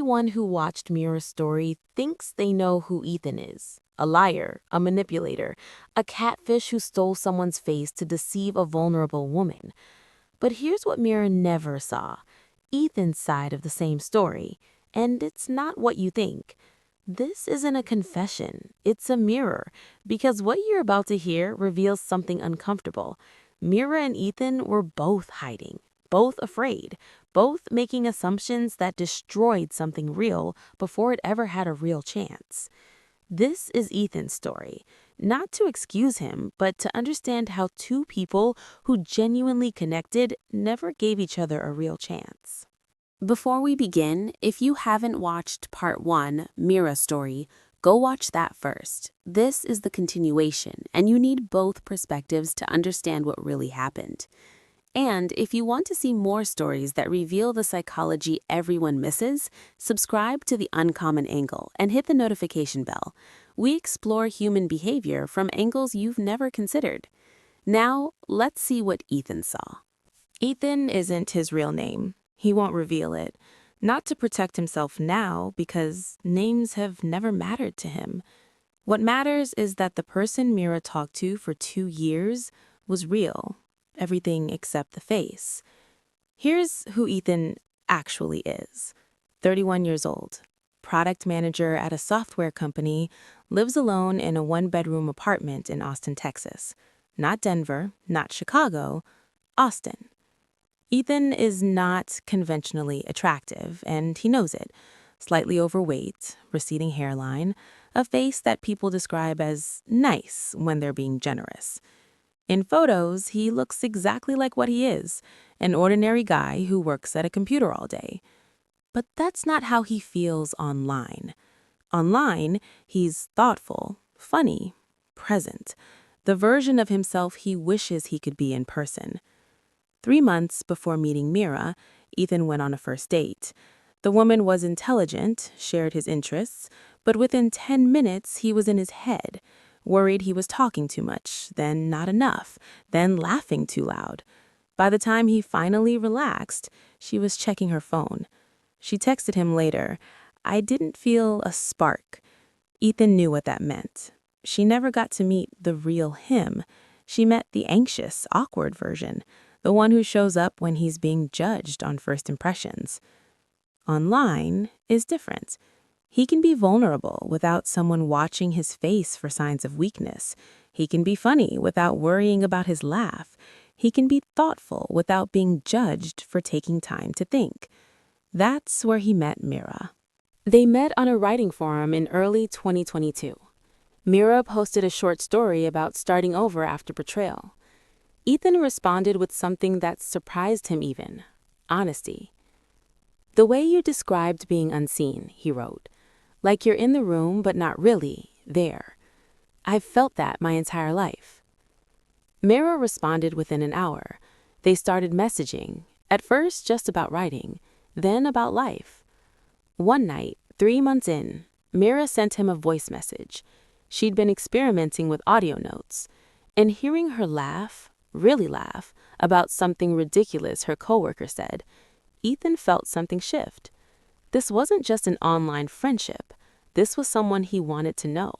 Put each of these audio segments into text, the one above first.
Everyone who watched Mira's story thinks they know who Ethan is. A liar, a manipulator, a catfish who stole someone's face to deceive a vulnerable woman. But here's what Mira never saw: Ethan's side of the same story. And it's not what you think. This isn't a confession, it's a mirror, because what you're about to hear reveals something uncomfortable. Mira and Ethan were both hiding, both afraid, both making assumptions that destroyed something real before it ever had a real chance. This is Ethan's story, not to excuse him, but to understand how two people who genuinely connected never gave each other a real chance. Before we begin, if you haven't watched part 1, Mira's story, go watch that first. This is the continuation, and you need both perspectives to understand what really happened. And if you want to see more stories that reveal the psychology everyone misses, subscribe to The Uncommon Angle and hit the notification bell. We explore human behavior from angles you've never considered. Now, let's see what Ethan saw. Ethan isn't his real name. He won't reveal it. Not to protect himself now, because names have never mattered to him. What matters is that the person Mira talked to for 2 years was real. Everything except the face. Here's who Ethan actually is. 31 years old, product manager at a software company, lives alone in a 1-bedroom apartment in Austin, Texas. Not Denver, not Chicago, Austin. Ethan is not conventionally attractive, and he knows it. Slightly overweight, receding hairline, a face that people describe as nice when they're being generous. In photos, he looks exactly like what he is, an ordinary guy who works at a computer all day. But that's not how he feels online. Online, he's thoughtful, funny, present, the version of himself he wishes he could be in person. 3 months before meeting Mira, Ethan went on a first date. The woman was intelligent, shared his interests, but within 10 minutes he was in his head, worried he was talking too much, then not enough, then laughing too loud. By the time he finally relaxed, she was checking her phone. She texted him later, "I didn't feel a spark." Ethan knew what that meant. She never got to meet the real him. She met the anxious, awkward version, the one who shows up when he's being judged on first impressions. Online is different. He can be vulnerable without someone watching his face for signs of weakness. He can be funny without worrying about his laugh. He can be thoughtful without being judged for taking time to think. That's where he met Mira. They met on a writing forum in early 2022. Mira posted a short story about starting over after betrayal. Ethan responded with something that surprised him even: honesty. "The way you described being unseen," he wrote, "like you're in the room but not really there. I've felt that my entire life." Mira responded within an hour. They started messaging, at first just about writing, then about life. One night, 3 months in, Mira sent him a voice message. She'd been experimenting with audio notes, and hearing her laugh, really laugh, about something ridiculous her coworker said, Ethan felt something shift. This wasn't just an online friendship. This was someone he wanted to know.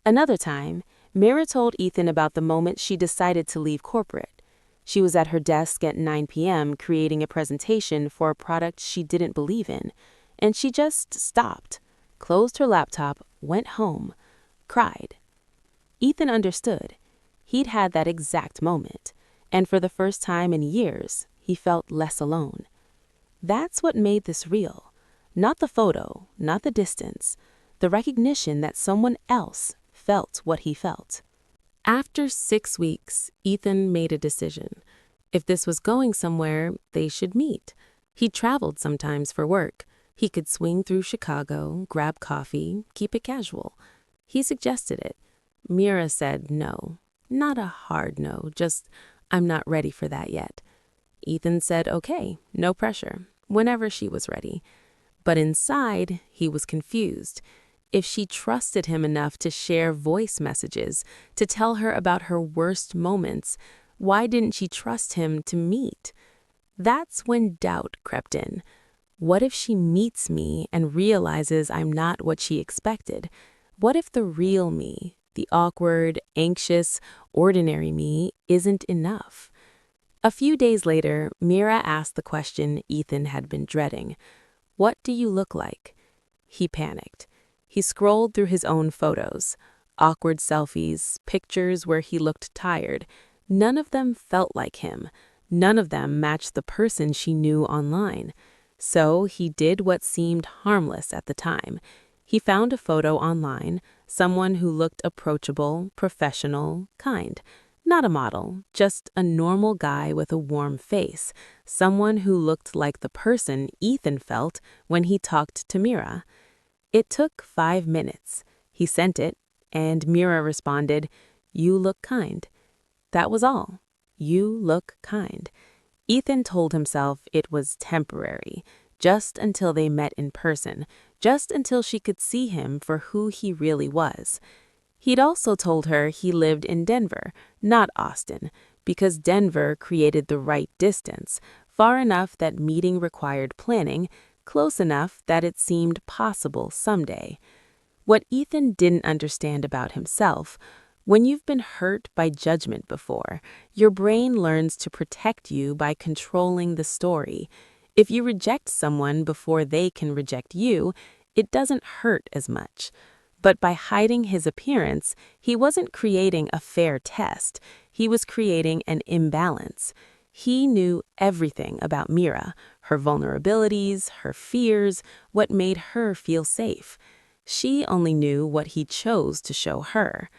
Another time, Mira told Ethan about the moment she decided to leave corporate. She was at her desk at 9 p.m. creating a presentation for a product she didn't believe in, and she just stopped, closed her laptop, went home, cried. Ethan understood. He'd had that exact moment, and for the first time in years, he felt less alone. That's what made this real. Not the photo, not the distance, the recognition that someone else felt what he felt. After 6 weeks, Ethan made a decision. If this was going somewhere, they should meet. He traveled sometimes for work. He could swing through Chicago, grab coffee, keep it casual. He suggested it. Mira said no. Not a hard no, just, "I'm not ready for that yet." Ethan said okay, no pressure, whenever she was ready. But inside, he was confused. If she trusted him enough to share voice messages, to tell her about her worst moments, why didn't she trust him to meet? That's when doubt crept in. What if she meets me and realizes I'm not what she expected? What if the real me, the awkward, anxious, ordinary me, isn't enough? A few days later, Mira asked the question Ethan had been dreading. What do you look like? He panicked. He scrolled through his own photos. Awkward selfies, pictures where he looked tired. None of them felt like him. None of them matched the person she knew online. So he did what seemed harmless at the time. He found a photo online, someone who looked approachable, professional, kind. Not a model, just a normal guy with a warm face, someone who looked like the person Ethan felt when he talked to Mira. It took 5 minutes. He sent it, and Mira responded, "You look kind." That was all. You look kind. Ethan told himself it was temporary, just until they met in person, just until she could see him for who he really was. He'd also told her he lived in Denver, not Austin, because Denver created the right distance, far enough that meeting required planning, close enough that it seemed possible someday. What Ethan didn't understand about himself: when you've been hurt by judgment before, your brain learns to protect you by controlling the story. If you reject someone before they can reject you, it doesn't hurt as much. But by hiding his appearance, he wasn't creating a fair test. He was creating an imbalance. He knew everything about Mira, her vulnerabilities, her fears, what made her feel safe. She only knew what he chose to show her.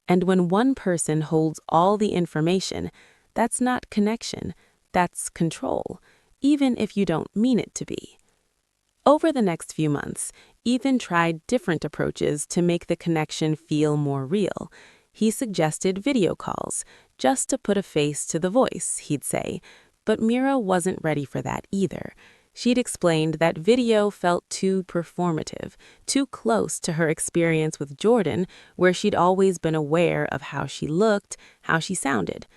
And when one person holds all the information, that's not connection, that's control, even if you don't mean it to be. Over the next few months, Ethan tried different approaches to make the connection feel more real. He suggested video calls, just to put a face to the voice, he'd say, but Mira wasn't ready for that either. She'd explained that video felt too performative, too close to her experience with Jordan, where she'd always been aware of how she looked, how she sounded.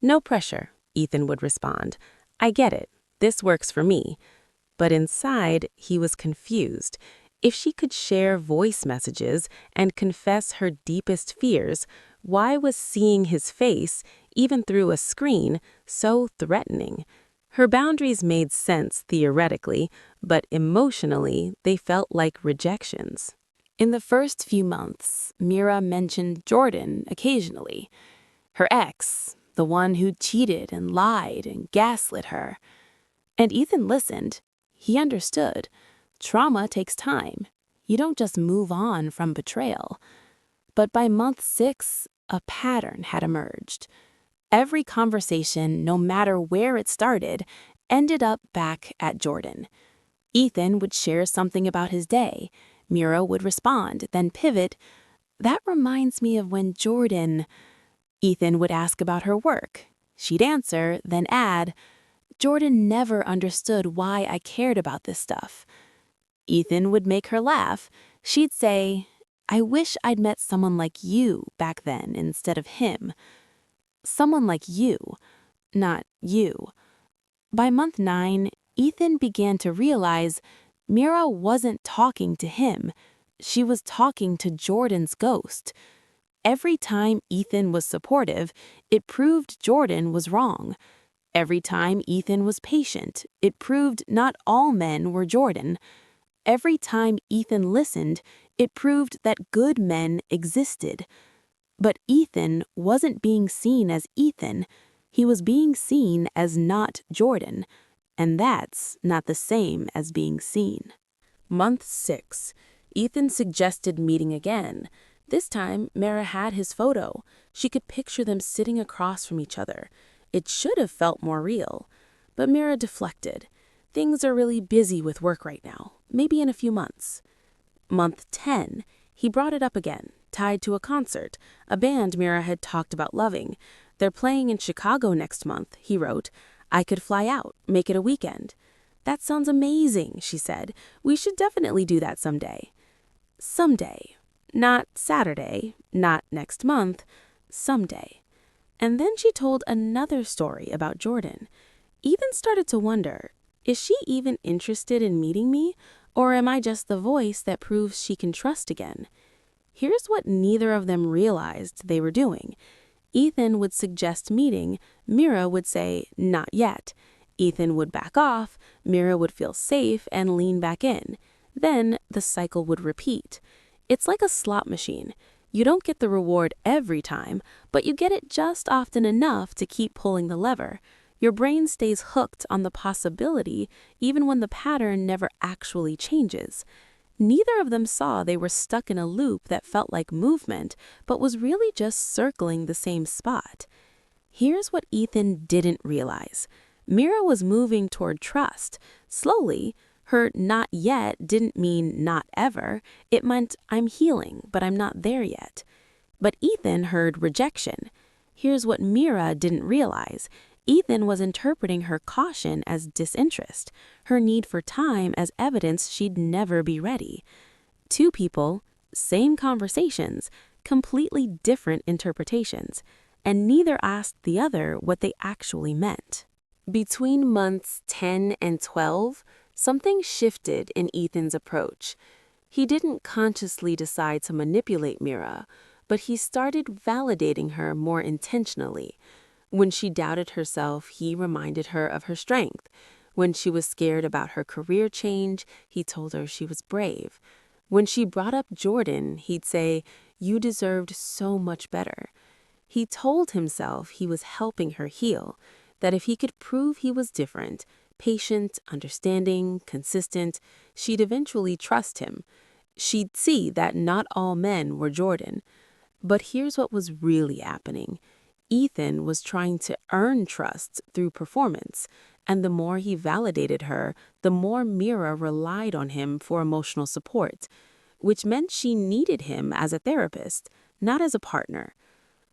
"No pressure," Ethan would respond. "I get it. This works for me." But inside, he was confused. If she could share voice messages and confess her deepest fears, why was seeing his face, even through a screen, so threatening? Her boundaries made sense theoretically, but emotionally, they felt like rejections. In the first few months, Mira mentioned Jordan occasionally. Her ex, the one who cheated and lied and gaslit her. And Ethan listened. He understood. Trauma takes time. You don't just move on from betrayal. But by month 6, a pattern had emerged. Every conversation, no matter where it started, ended up back at Jordan. Ethan would share something about his day. Mira would respond, then pivot. "That reminds me of when Jordan..." Ethan would ask about her work. She'd answer, then add, "Jordan never understood why I cared about this stuff." Ethan would make her laugh. She'd say, "I wish I'd met someone like you back then instead of him." Someone like you, not you. By month 9, Ethan began to realize Mira wasn't talking to him. She was talking to Jordan's ghost. Every time Ethan was supportive, it proved Jordan was wrong. Every time Ethan was patient, it proved not all men were Jordan. Every time Ethan listened, it proved that good men existed. But Ethan wasn't being seen as Ethan. He was being seen as not Jordan. And that's not the same as being seen. Month 6. Ethan suggested meeting again. This time, Mira had his photo. She could picture them sitting across from each other. It should have felt more real. But Mira deflected. "Things are really busy with work right now. Maybe in a few months." Month 10. He brought it up again, tied to a concert, a band Mira had talked about loving. "They're playing in Chicago next month," he wrote. "I could fly out, make it a weekend." "That sounds amazing," she said. "We should definitely do that someday." Someday. Not Saturday, not next month, someday. And then she told another story about Jordan. Ethan started to wonder, Is she even interested in meeting me, or am I just the voice that proves she can trust again? Here's what neither of them realized they were doing. Ethan would suggest meeting, Mira would say, not yet. Ethan would back off, Mira would feel safe and lean back in. Then the cycle would repeat. It's like a slot machine. You don't get the reward every time, but you get it just often enough to keep pulling the lever. Your brain stays hooked on the possibility even when the pattern never actually changes. Neither of them saw they were stuck in a loop that felt like movement, but was really just circling the same spot. Here's what Ethan didn't realize. Mira was moving toward trust. Slowly, her not yet didn't mean not ever. It meant I'm healing, but I'm not there yet. But Ethan heard rejection. Here's what Mira didn't realize. Ethan was interpreting her caution as disinterest, her need for time as evidence she'd never be ready. Two people, same conversations, completely different interpretations, and neither asked the other what they actually meant. Between months 10 and 12, something shifted in Ethan's approach. He didn't consciously decide to manipulate Mira, but he started validating her more intentionally. When she doubted herself, he reminded her of her strength. When she was scared about her career change, he told her she was brave. When she brought up Jordan, he'd say, "You deserved so much better." He told himself he was helping her heal, that if he could prove he was different, patient, understanding, consistent, she'd eventually trust him. She'd see that not all men were Jordan. But here's what was really happening. Ethan was trying to earn trust through performance, and the more he validated her, the more Mira relied on him for emotional support, which meant she needed him as a therapist, not as a partner.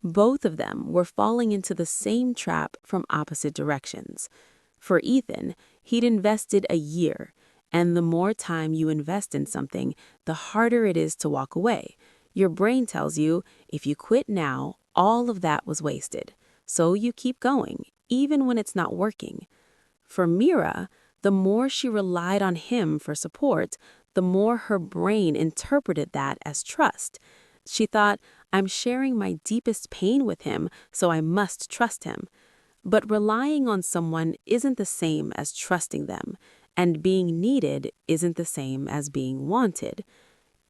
Both of them were falling into the same trap from opposite directions. For Ethan, he'd invested a year, and the more time you invest in something, the harder it is to walk away. Your brain tells you, if you quit now, all of that was wasted. So you keep going, even when it's not working. For Mira, the more she relied on him for support, the more her brain interpreted that as trust. She thought, I'm sharing my deepest pain with him, so I must trust him. But relying on someone isn't the same as trusting them, and being needed isn't the same as being wanted.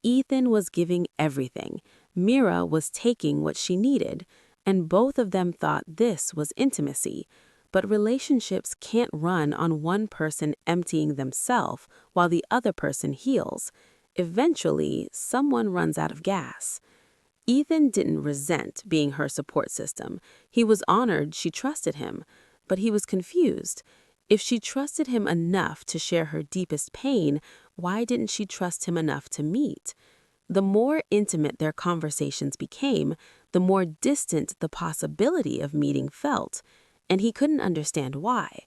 Ethan was giving everything. Mira was taking what she needed, and both of them thought this was intimacy. But relationships can't run on one person emptying themselves while the other person heals. Eventually, someone runs out of gas. Ethan didn't resent being her support system. He was honored she trusted him, but he was confused. If she trusted him enough to share her deepest pain, why didn't she trust him enough to meet? The more intimate their conversations became, the more distant the possibility of meeting felt, and he couldn't understand why.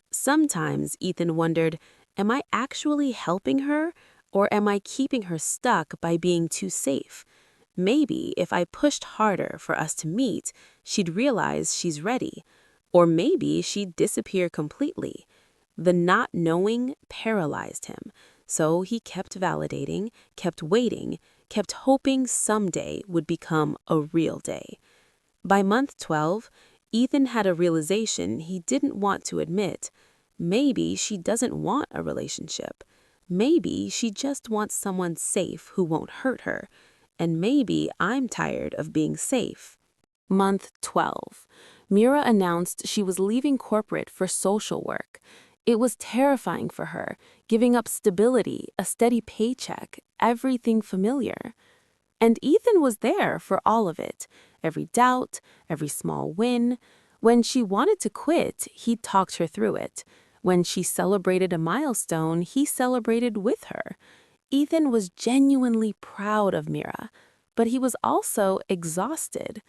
Sometimes Ethan wondered, am I actually helping her, or am I keeping her stuck by being too safe? Maybe if I pushed harder for us to meet, she'd realize she's ready. Or maybe she'd disappear completely. The not knowing paralyzed him, so he kept validating, kept waiting, kept hoping someday would become a real day. By month 12, Ethan had a realization he didn't want to admit. Maybe she doesn't want a relationship. Maybe she just wants someone safe who won't hurt her. And maybe I'm tired of being safe. Month 12. Mira announced she was leaving corporate for social work. It was terrifying for her, giving up stability, a steady paycheck, everything familiar. And Ethan was there for all of it, every doubt, every small win. When she wanted to quit, he talked her through it. When she celebrated a milestone, he celebrated with her. Ethan was genuinely proud of Mira, but he was also exhausted.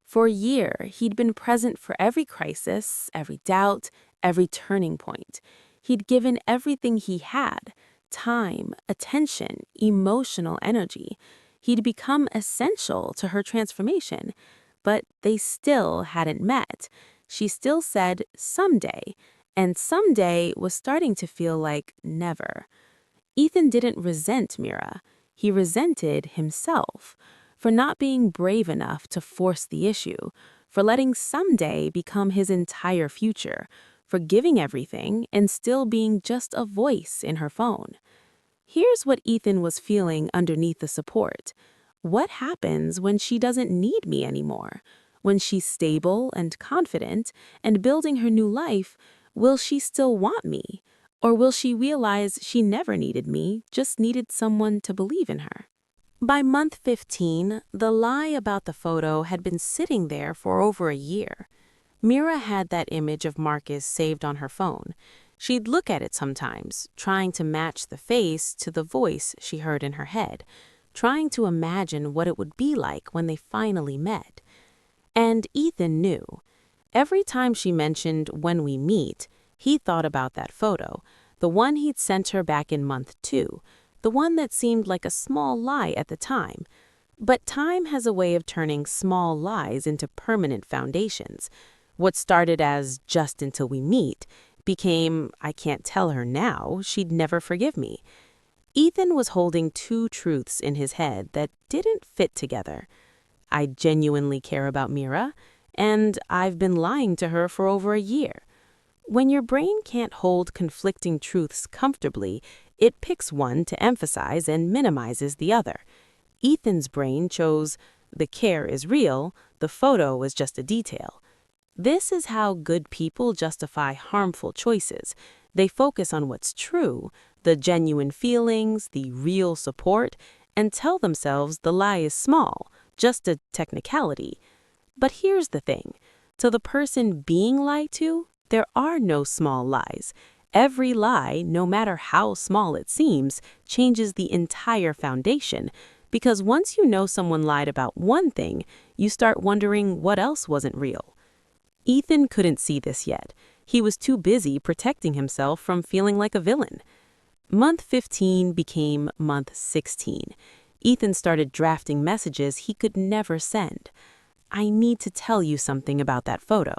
For a year, he'd been present for every crisis, every doubt, every turning point. He'd given everything he had: time, attention, emotional energy. He'd become essential to her transformation, but they still hadn't met. She still said someday, And someday was starting to feel like never. Ethan didn't resent Mira. He resented himself for not being brave enough to force the issue, for letting someday become his entire future, for giving everything and still being just a voice in her phone. Here's what Ethan was feeling underneath the support. What happens when she doesn't need me anymore? When she's stable and confident and building her new life, will she still want me? Or will she realize she never needed me, just needed someone to believe in her? By month 15, the lie about the photo had been sitting there for over a year. Mira had that image of Marcus saved on her phone. She'd look at it sometimes, trying to match the face to the voice she heard in her head, trying to imagine what it would be like when they finally met. And Ethan knew. Every time she mentioned "when we meet," he thought about that photo, the one he'd sent her back in month 2, the one that seemed like a small lie at the time. But time has a way of turning small lies into permanent foundations. What started as "just until we meet" became "I can't tell her now, she'd never forgive me." Ethan was holding two truths in his head that didn't fit together. I genuinely care about Mira, and I've been lying to her for over a year. When your brain can't hold conflicting truths comfortably, it picks one to emphasize and minimizes the other. Ethan's brain chose "the care is real, the photo is just a detail." This is how good people justify harmful choices. They focus on what's true, the genuine feelings, the real support, and tell themselves the lie is small, just a technicality. But here's the thing. To the person being lied to, there are no small lies. Every lie, no matter how small it seems, changes the entire foundation. Because once you know someone lied about one thing, you start wondering what else wasn't real. Ethan couldn't see this yet. He was too busy protecting himself from feeling like a villain. Month 15 became month 16. Ethan started drafting messages he could never send. "I need to tell you something about that photo."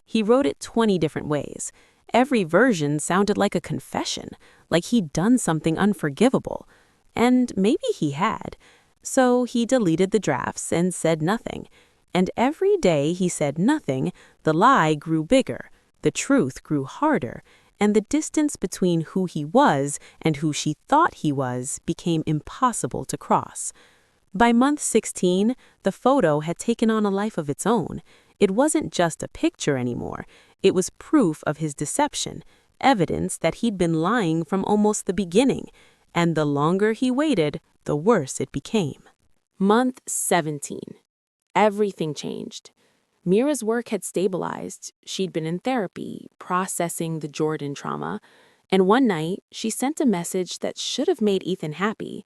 He wrote it 20 different ways. Every version sounded like a confession, like he'd done something unforgivable. And maybe he had. So he deleted the drafts and said nothing. And every day he said nothing, the lie grew bigger, the truth grew harder, and the distance between who he was and who she thought he was became impossible to cross. By month 16, the photo had taken on a life of its own. It wasn't just a picture anymore. It was proof of his deception, evidence that he'd been lying from almost the beginning. And the longer he waited, the worse it became. Month 17. Everything changed. Mira's work had stabilized. She'd been in therapy, processing the Jordan trauma. And one night, she sent a message that should have made Ethan happy.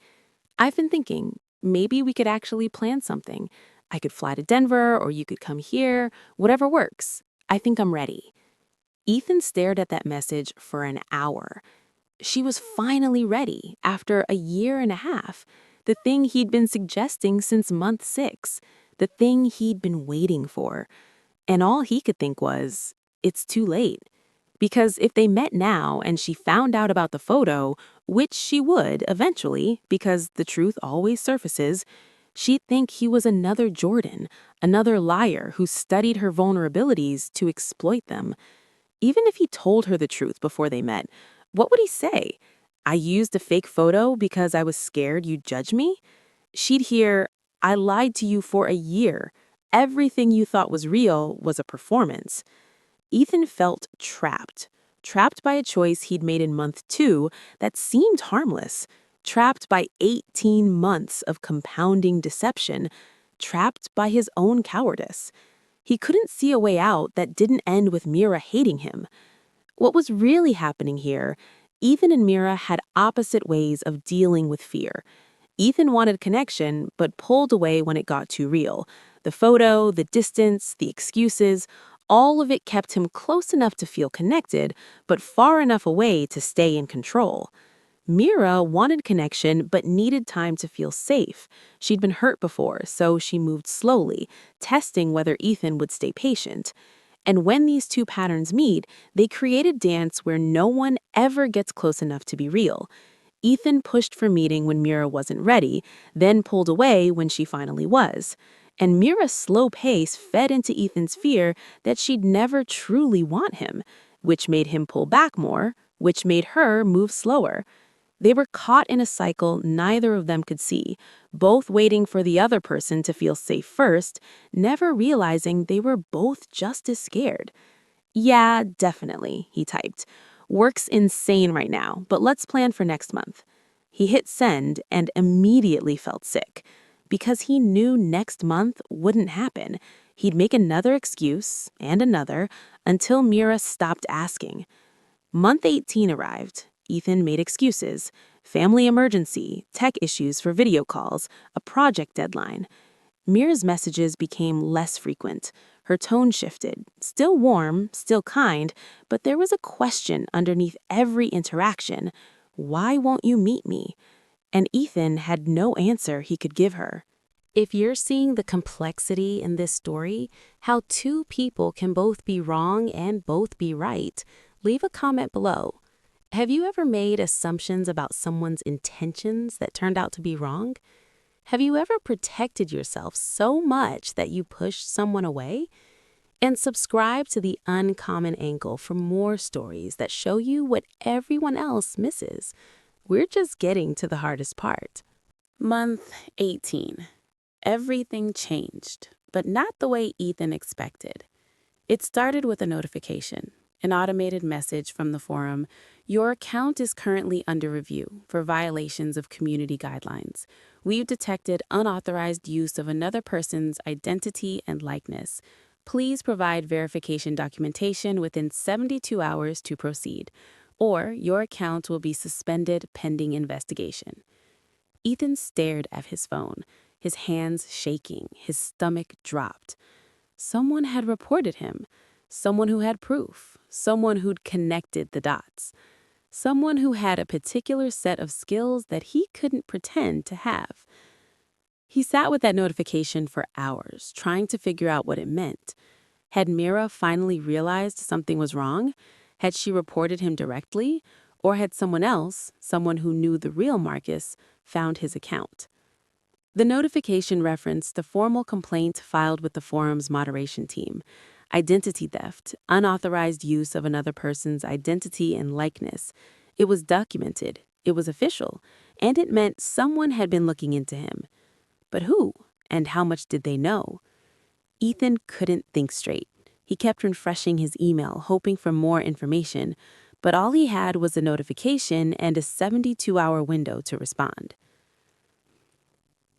"I've been thinking, maybe we could actually plan something. I could fly to Denver, or you could come here, whatever works. I think I'm ready." Ethan stared at that message for an hour. She was finally ready after a year and a half, the thing he'd been suggesting since month 6, the thing he'd been waiting for. And all he could think was, it's too late. Because if they met now and she found out about the photo, which she would eventually, because the truth always surfaces, she'd think he was another Jordan, another liar who studied her vulnerabilities to exploit them. Even if he told her the truth before they met, what would he say? "I used a fake photo because I was scared you'd judge me?" She'd hear, "I lied to you for a year. Everything you thought was real was a performance." Ethan felt trapped. Trapped by a choice he'd made in month 2 that seemed harmless. Trapped by 18 months of compounding deception. Trapped by his own cowardice. He couldn't see a way out that didn't end with Mira hating him. What was really happening here, Ethan and Mira had opposite ways of dealing with fear. Ethan wanted connection, but pulled away when it got too real. The photo, the distance, the excuses, all of it kept him close enough to feel connected, but far enough away to stay in control. Mira wanted connection, but needed time to feel safe. She'd been hurt before, so she moved slowly, testing whether Ethan would stay patient. And when these two patterns meet, they create a dance where no one ever gets close enough to be real. Ethan pushed for meeting when Mira wasn't ready, then pulled away when she finally was. And Mira's slow pace fed into Ethan's fear that she'd never truly want him, which made him pull back more, which made her move slower. They were caught in a cycle neither of them could see, both waiting for the other person to feel safe first, never realizing they were both just as scared. "Yeah, definitely," he typed. "Work's insane right now, but let's plan for next month." He hit send and immediately felt sick. Because he knew next month wouldn't happen, he'd make another excuse and another until Mira stopped asking. Month 18 arrived. Ethan made excuses. Family emergency, tech issues for video calls, a project deadline. Mira's messages became less frequent. Her tone shifted. Still warm, still kind, but there was a question underneath every interaction. Why won't you meet me? And Ethan had no answer he could give her. If you're seeing the complexity in this story, how two people can both be wrong and both be right, leave a comment below. Have you ever made assumptions about someone's intentions that turned out to be wrong? Have you ever protected yourself so much that you pushed someone away? And subscribe to The Uncommon Angle for more stories that show you what everyone else misses. We're just getting to the hardest part. Month 18. Everything changed, but not the way Ethan expected. It started with a notification, an automated message from the forum. "Your account is currently under review for violations of community guidelines. We've detected unauthorized use of another person's identity and likeness. Please provide verification documentation within 72 hours to proceed, or your account will be suspended pending investigation." Ethan stared at his phone, his hands shaking, his stomach dropped. Someone had reported him. Someone who had proof. Someone who'd connected the dots. Someone who had a particular set of skills that he couldn't pretend to have. He sat with that notification for hours, trying to figure out what it meant. Had Mira finally realized something was wrong? Had she reported him directly? Or had someone else, someone who knew the real Marcus, found his account? The notification referenced the formal complaint filed with the forum's moderation team. Identity theft, unauthorized use of another person's identity and likeness. It was documented, it was official, and it meant someone had been looking into him. But who, and how much did they know? Ethan couldn't think straight. He kept refreshing his email, hoping for more information, but all he had was a notification and a 72-hour window to respond.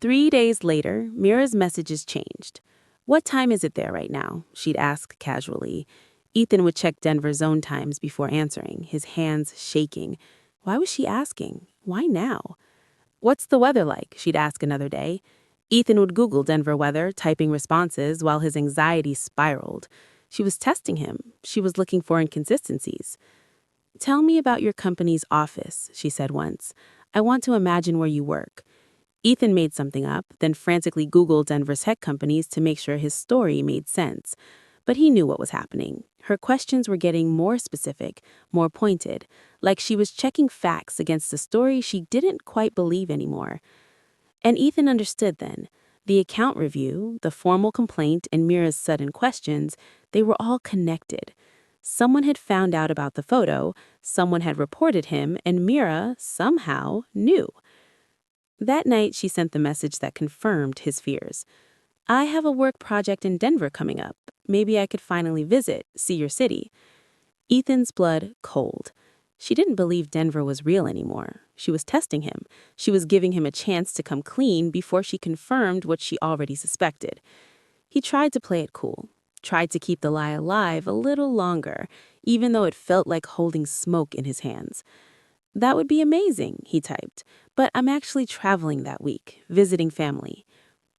3 days later, Mira's messages changed. "What time is it there right now?" she'd ask casually. Ethan would check Denver zone times before answering, his hands shaking. Why was she asking? Why now? "What's the weather like?" she'd ask another day. Ethan would Google Denver weather, typing responses while his anxiety spiraled. She was testing him. She was looking for inconsistencies. "Tell me about your company's office," she said once. "I want to imagine where you work." Ethan made something up, then frantically Googled Denver's tech companies to make sure his story made sense. But he knew what was happening. Her questions were getting more specific, more pointed, like she was checking facts against a story she didn't quite believe anymore. And Ethan understood then. The account review, the formal complaint, and Mira's sudden questions, they were all connected. Someone had found out about the photo, someone had reported him, and Mira, somehow, knew. That night, she sent the message that confirmed his fears. "I have a work project in Denver coming up. Maybe I could finally visit, see your city." Ethan's blood cold. She didn't believe Denver was real anymore. She was testing him. She was giving him a chance to come clean before she confirmed what she already suspected. He tried to play it cool, tried to keep the lie alive a little longer, even though it felt like holding smoke in his hands. "That would be amazing," he typed, "but I'm actually traveling that week, visiting family."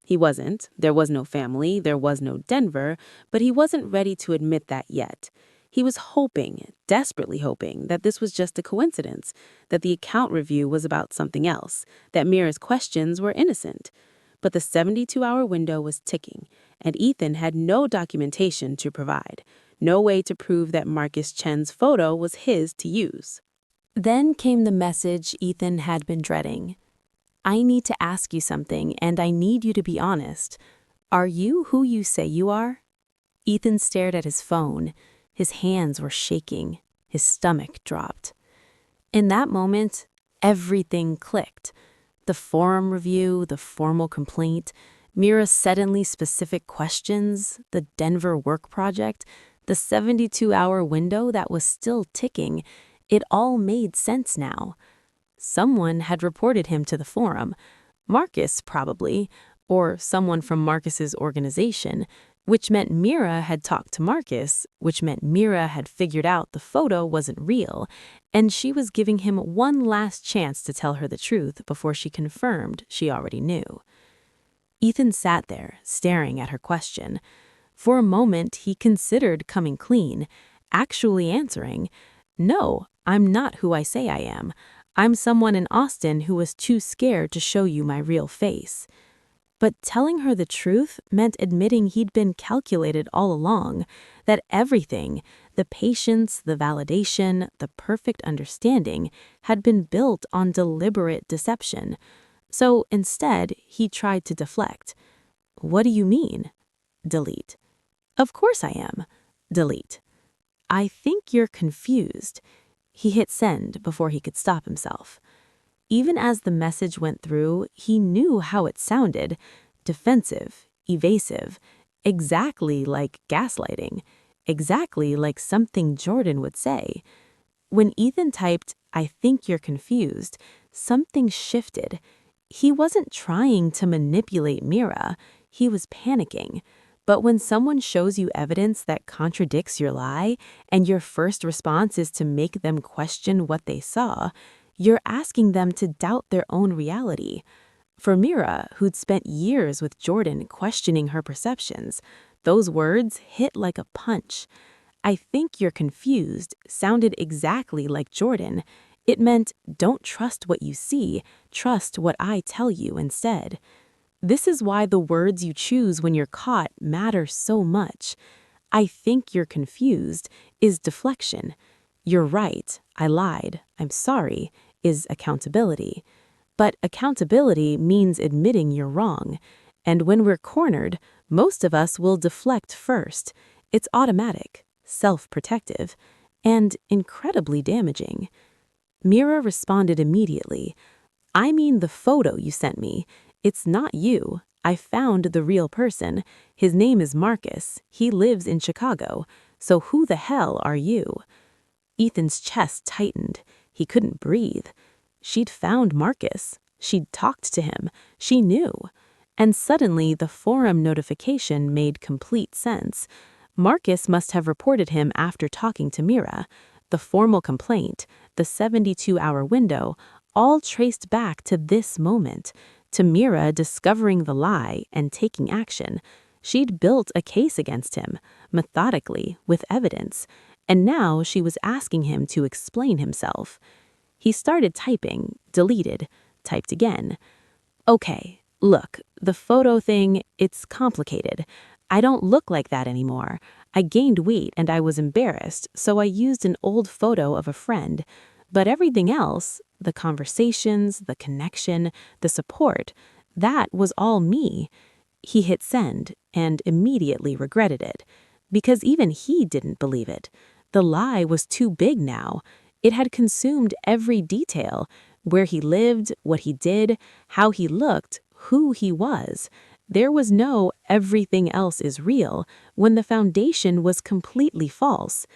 He wasn't. There was no family, there was no Denver, but he wasn't ready to admit that yet. He was hoping, desperately hoping, that this was just a coincidence, that the account review was about something else, that Mira's questions were innocent. But the 72-hour window was ticking, and Ethan had no documentation to provide. No way to prove that Marcus Chen's photo was his to use. Then came the message Ethan had been dreading. I need to ask you something, and I need you to be honest. Are you who you say you are? Ethan stared at his phone. His hands were shaking. His stomach dropped. In that moment, everything clicked. The forum review, the formal complaint, Mira's suddenly specific questions, the Denver work project, the 72-hour window that was still ticking, it all made sense now. Someone had reported him to the forum. Marcus, probably, or someone from Marcus's organization, which meant Mira had talked to Marcus, which meant Mira had figured out the photo wasn't real, and she was giving him one last chance to tell her the truth before she confirmed she already knew. Ethan sat there, staring at her question. For a moment, he considered coming clean, actually answering, "No, I'm not who I say I am. I'm someone in Austin who was too scared to show you my real face." But telling her the truth meant admitting he'd been calculated all along, that everything, the patience, the validation, the perfect understanding, had been built on deliberate deception. So instead, he tried to deflect. "What do you mean?" Delete. "Of course I am." Delete. "I think you're confused." He hit send before he could stop himself. Even as the message went through, he knew how it sounded: defensive, evasive, exactly like gaslighting, exactly like something Jordan would say. When Ethan typed, "I think you're confused," something shifted. He wasn't trying to manipulate Mira, he was panicking. But when someone shows you evidence that contradicts your lie, and your first response is to make them question what they saw, you're asking them to doubt their own reality. For Mira, who'd spent years with Jordan questioning her perceptions, those words hit like a punch. "I think you're confused" sounded exactly like Jordan. It meant, don't trust what you see, trust what I tell you instead. This is why the words you choose when you're caught matter so much. "I think you're confused" is deflection. "You're right, I lied, I'm sorry" is accountability. But accountability means admitting you're wrong. And when we're cornered, most of us will deflect first. It's automatic, self-protective, and incredibly damaging. Mira responded immediately. "I mean the photo you sent me. It's not you. I found the real person. His name is Marcus. He lives in Chicago. So who the hell are you?" Ethan's chest tightened. He couldn't breathe. She'd found Marcus. She'd talked to him. She knew. And suddenly the forum notification made complete sense. Marcus must have reported him after talking to Mira. The formal complaint, the 72-hour window, all traced back to this moment, to Mira discovering the lie and taking action. She'd built a case against him, methodically, with evidence, and now she was asking him to explain himself. He started typing, deleted, typed again. "Okay, look, the photo thing, it's complicated. I don't look like that anymore. I gained weight and I was embarrassed, so I used an old photo of a friend. But everything else, the conversations, the connection, the support, that was all me." He hit send and immediately regretted it, because even he didn't believe it. The lie was too big now. It had consumed every detail: where he lived, what he did, how he looked, who he was. There was no "everything else is real" when the foundation was completely false.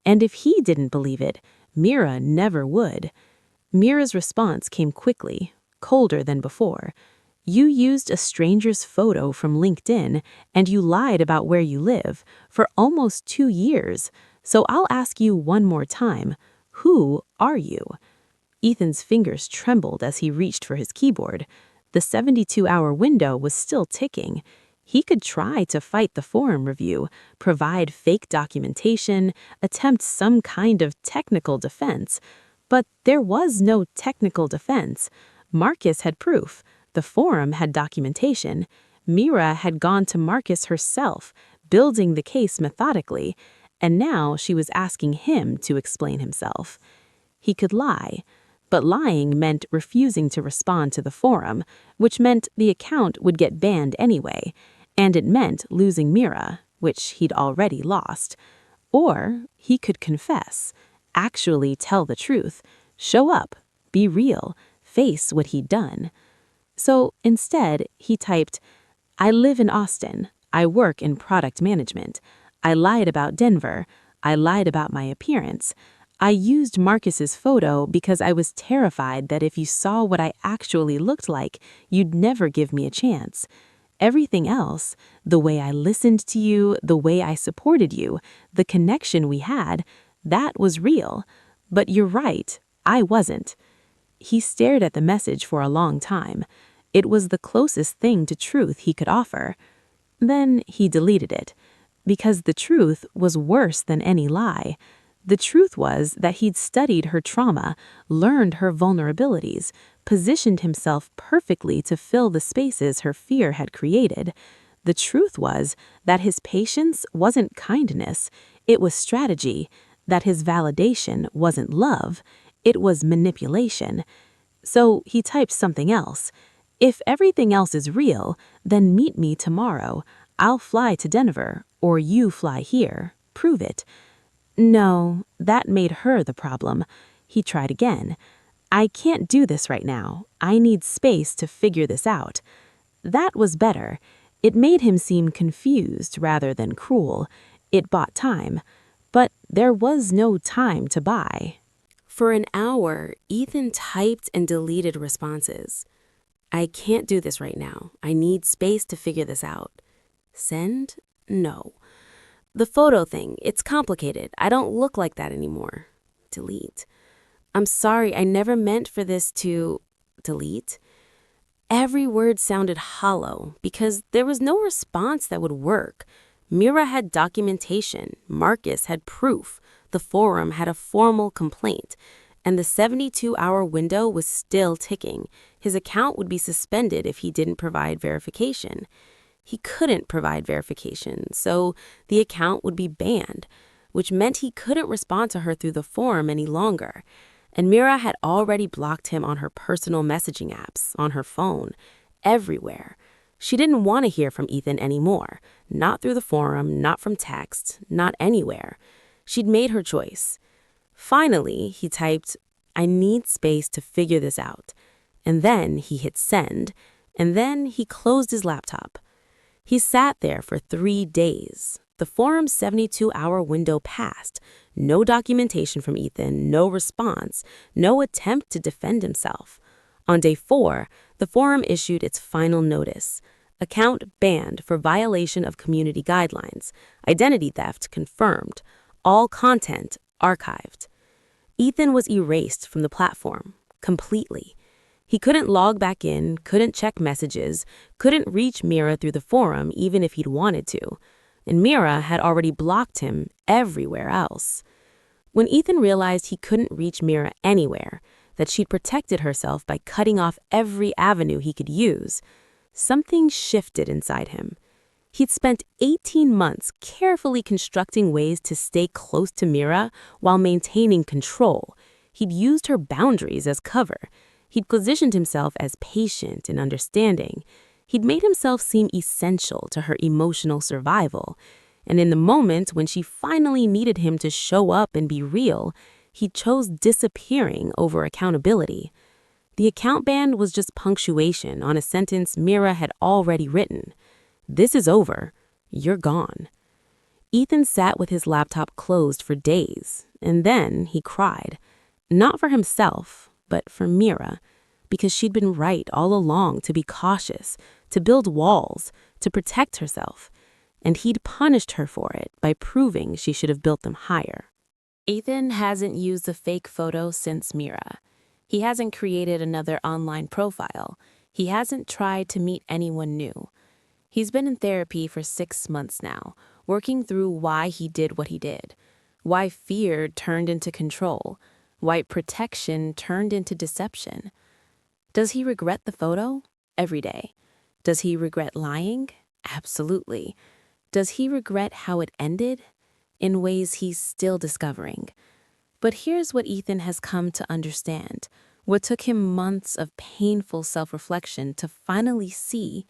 And if he didn't believe it, Mira never would. Mira's response came quickly, colder than before. "You used a stranger's photo from LinkedIn, and you lied about where you live for almost 2 years. So I'll ask you one more time. Who are you?" Ethan's fingers trembled as he reached for his keyboard. The 72-hour window was still ticking. He could try to fight the forum review, provide fake documentation, attempt some kind of technical defense. But there was no technical defense. Marcus had proof. The forum had documentation. Mira had gone to Marcus herself, building the case methodically. and now she was asking him to explain himself. He could lie, but lying meant refusing to respond to the forum, which meant the account would get banned anyway, and it meant losing Mira, which he'd already lost. Or he could confess, actually tell the truth, show up, be real, face what he'd done. So instead, he typed, "I live in Austin. I work in product management. I lied about Denver. I lied about my appearance. I used Marcus's photo because I was terrified that if you saw what I actually looked like, you'd never give me a chance. Everything else, the way I listened to you, the way I supported you, the connection we had, that was real. But you're right, I wasn't." He stared at the message for a long time. It was the closest thing to truth he could offer. Then he deleted it, because the truth was worse than any lie. The truth was that he'd studied her trauma, learned her vulnerabilities, positioned himself perfectly to fill the spaces her fear had created. The truth was that his patience wasn't kindness, it was strategy, that his validation wasn't love, it was manipulation. So he typed something else. "If everything else is real, then meet me tomorrow. I'll fly to Denver, or you fly here. Prove it." No, that made her the problem. He tried again. "I can't do this right now. I need space to figure this out." That was better. It made him seem confused rather than cruel. It bought time. But there was no time to buy. For an hour, Ethan typed and deleted responses. "I can't do this right now. I need space to figure this out." Send? No. "The photo thing, it's complicated. I don't look like that anymore." Delete. "I'm sorry, I never meant for this to..." Delete. Every word sounded hollow because there was no response that would work. Mira had documentation, Marcus had proof, the forum had a formal complaint, and the 72-hour window was still ticking. His account would be suspended if he didn't provide verification. He couldn't provide verification, so the account would be banned, which meant he couldn't respond to her through the forum any longer. And Mira had already blocked him on her personal messaging apps, on her phone, everywhere. She didn't want to hear from Ethan anymore, not through the forum, not from text, not anywhere. She'd made her choice. Finally, he typed, "I need space to figure this out." And then he hit send, and then he closed his laptop. He sat there for 3 days. The forum's 72-hour window passed. No documentation from Ethan, no response, no attempt to defend himself. On day 4, the forum issued its final notice. Account banned for violation of community guidelines. Identity theft confirmed. All content archived. Ethan was erased from the platform, completely. He couldn't log back in, couldn't check messages, couldn't reach Mira through the forum even if he'd wanted to. And Mira had already blocked him everywhere else. When Ethan realized he couldn't reach Mira anywhere, that she'd protected herself by cutting off every avenue he could use, something shifted inside him. He'd spent 18 months carefully constructing ways to stay close to Mira while maintaining control. He'd used her boundaries as cover. He'd positioned himself as patient and understanding. He'd made himself seem essential to her emotional survival. And in the moment when she finally needed him to show up and be real, he chose disappearing over accountability. The account ban was just punctuation on a sentence Mira had already written. "This is over. You're gone." Ethan sat with his laptop closed for days, and then he cried. Not for himself, but for Mira, because she'd been right all along to be cautious, to build walls, to protect herself, and he'd punished her for it by proving she should have built them higher. Ethan hasn't used a fake photo since Mira. He hasn't created another online profile. He hasn't tried to meet anyone new. He's been in therapy for 6 months now, working through why he did what he did, why fear turned into control, why protection turned into deception. Does he regret the photo? Every day. Does he regret lying? Absolutely. Does he regret how it ended? in ways he's still discovering. But here's what Ethan has come to understand. What took him months of painful self-reflection to finally see,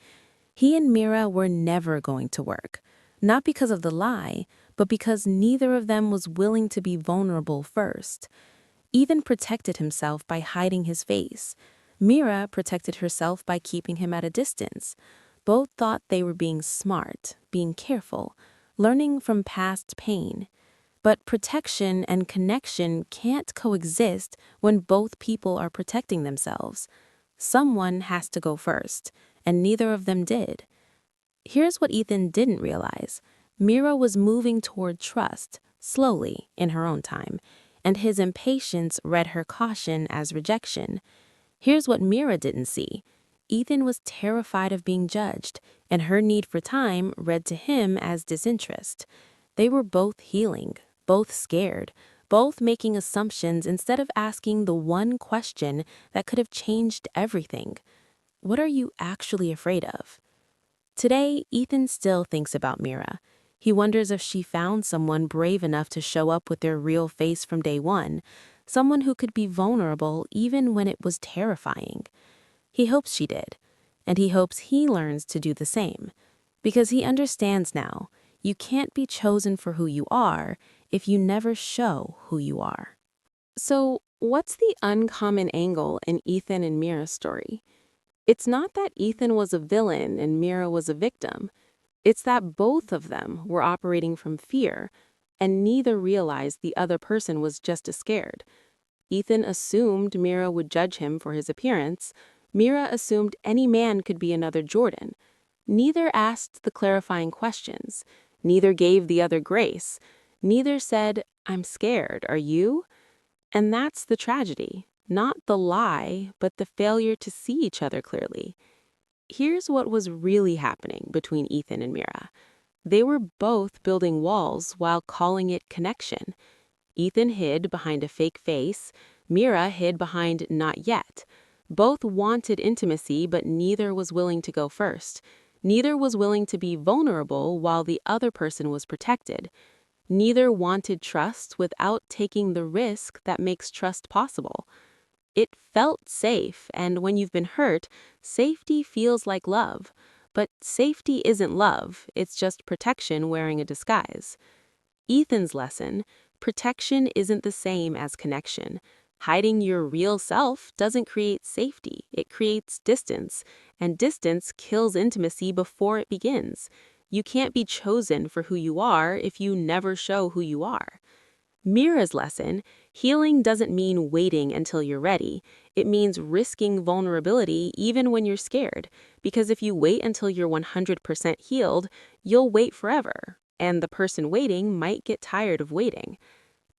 he and Mira were never going to work. Not because of the lie, but because neither of them was willing to be vulnerable first. Ethan protected himself by hiding his face. Mira protected herself by keeping him at a distance. Both thought they were being smart, being careful, learning from past pain. But protection and connection can't coexist when both people are protecting themselves. Someone has to go first, and neither of them did. Here's what Ethan didn't realize. Mira was moving toward trust, slowly, in her own time, and his impatience read her caution as rejection. Here's what Mira didn't see. Ethan was terrified of being judged, and her need for time read to him as disinterest. They were both healing, both scared, both making assumptions instead of asking the one question that could have changed everything. What are you actually afraid of? Today, Ethan still thinks about Mira. He wonders if she found someone brave enough to show up with their real face from day one, someone who could be vulnerable even when it was terrifying. He hopes she did, and he hopes he learns to do the same. Because he understands now, you can't be chosen for who you are if you never show who you are. So, what's the uncommon angle in Ethan and Mira's story? It's not that Ethan was a villain and Mira was a victim. It's that both of them were operating from fear, and neither realized the other person was just as scared. Ethan assumed Mira would judge him for his appearance. Mira assumed any man could be another Jordan. Neither asked the clarifying questions. Neither gave the other grace. Neither said, "I'm scared, are you?" And that's the tragedy. Not the lie, but the failure to see each other clearly. Here's what was really happening between Ethan and Mira. They were both building walls while calling it connection. Ethan hid behind a fake face. Mira hid behind not yet. Both wanted intimacy, but neither was willing to go first. Neither was willing to be vulnerable while the other person was protected. Neither wanted trust without taking the risk that makes trust possible. It felt safe, and when you've been hurt, safety feels like love. But safety isn't love, it's just protection wearing a disguise. Ethan's lesson: protection isn't the same as connection. Hiding your real self doesn't create safety, it creates distance, and distance kills intimacy before it begins. You can't be chosen for who you are if you never show who you are. Mira's lesson: healing doesn't mean waiting until you're ready. It means risking vulnerability even when you're scared. Because if you wait until you're 100% healed, you'll wait forever. And the person waiting might get tired of waiting.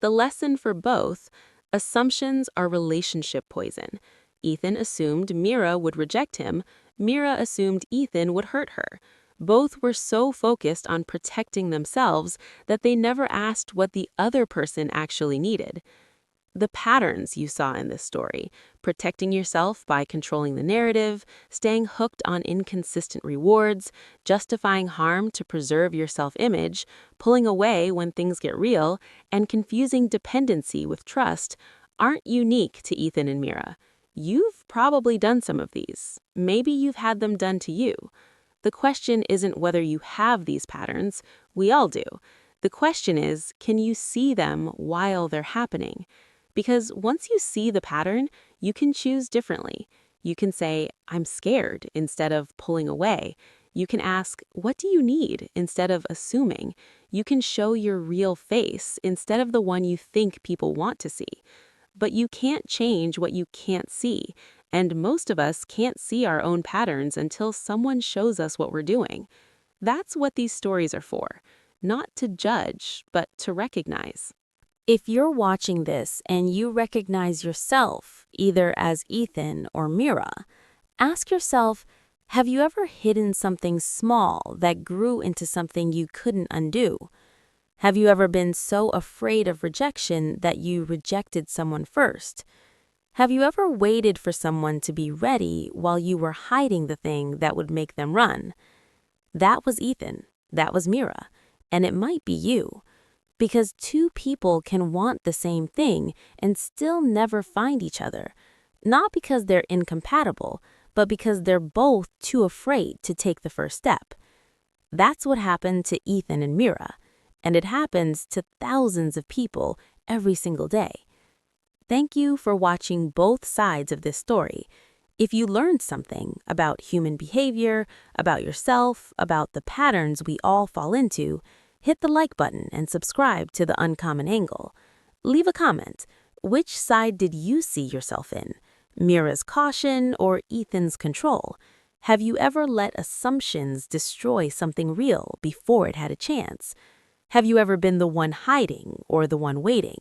The lesson for both: assumptions are relationship poison. Ethan assumed Mira would reject him. Mira assumed Ethan would hurt her. Both were so focused on protecting themselves that they never asked what the other person actually needed. The patterns you saw in this story: protecting yourself by controlling the narrative, staying hooked on inconsistent rewards, justifying harm to preserve your self-image, pulling away when things get real, and confusing dependency with trust, aren't unique to Ethan and Mira. You've probably done some of these. Maybe you've had them done to you. The question isn't whether you have these patterns. We all do. The question is, can you see them while they're happening? Because once you see the pattern, you can choose differently. You can say, "I'm scared," instead of pulling away. You can ask, "What do you need?" instead of assuming. You can show your real face instead of the one you think people want to see. But you can't change what you can't see, and most of us can't see our own patterns until someone shows us what we're doing. That's what these stories are for. Not to judge, but to recognize. If you're watching this and you recognize yourself, either as Ethan or Mira, ask yourself, have you ever hidden something small that grew into something you couldn't undo? Have you ever been so afraid of rejection that you rejected someone first? Have you ever waited for someone to be ready while you were hiding the thing that would make them run? That was Ethan. That was Mira. And it might be you. Because two people can want the same thing and still never find each other, not because they're incompatible, but because they're both too afraid to take the first step. That's what happened to Ethan and Mira, and it happens to thousands of people every single day. Thank you for watching both sides of this story. If you learned something about human behavior, about yourself, about the patterns we all fall into, hit the like button and subscribe to The Uncommon Angle. Leave a comment. Which side did you see yourself in? Mira's caution or Ethan's control? Have you ever let assumptions destroy something real before it had a chance? Have you ever been the one hiding or the one waiting?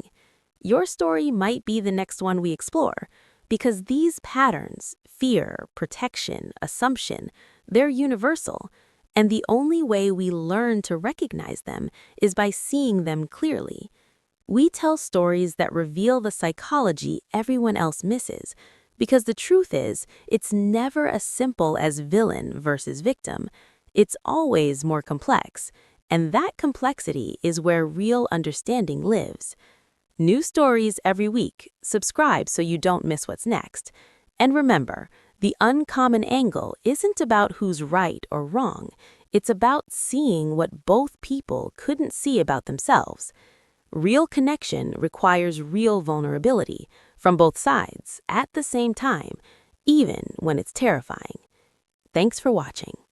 Your story might be the next one we explore, because these patterns, fear, protection, assumption, they're universal, and the only way we learn to recognize them is by seeing them clearly. We tell stories that reveal the psychology everyone else misses, because the truth is, it's never as simple as villain versus victim. It's always more complex, and that complexity is where real understanding lives. New stories every week. Subscribe so you don't miss what's next. And remember, The Uncommon Angle isn't about who's right or wrong. It's about seeing what both people couldn't see about themselves. Real connection requires real vulnerability from both sides at the same time, even when it's terrifying. Thanks for watching.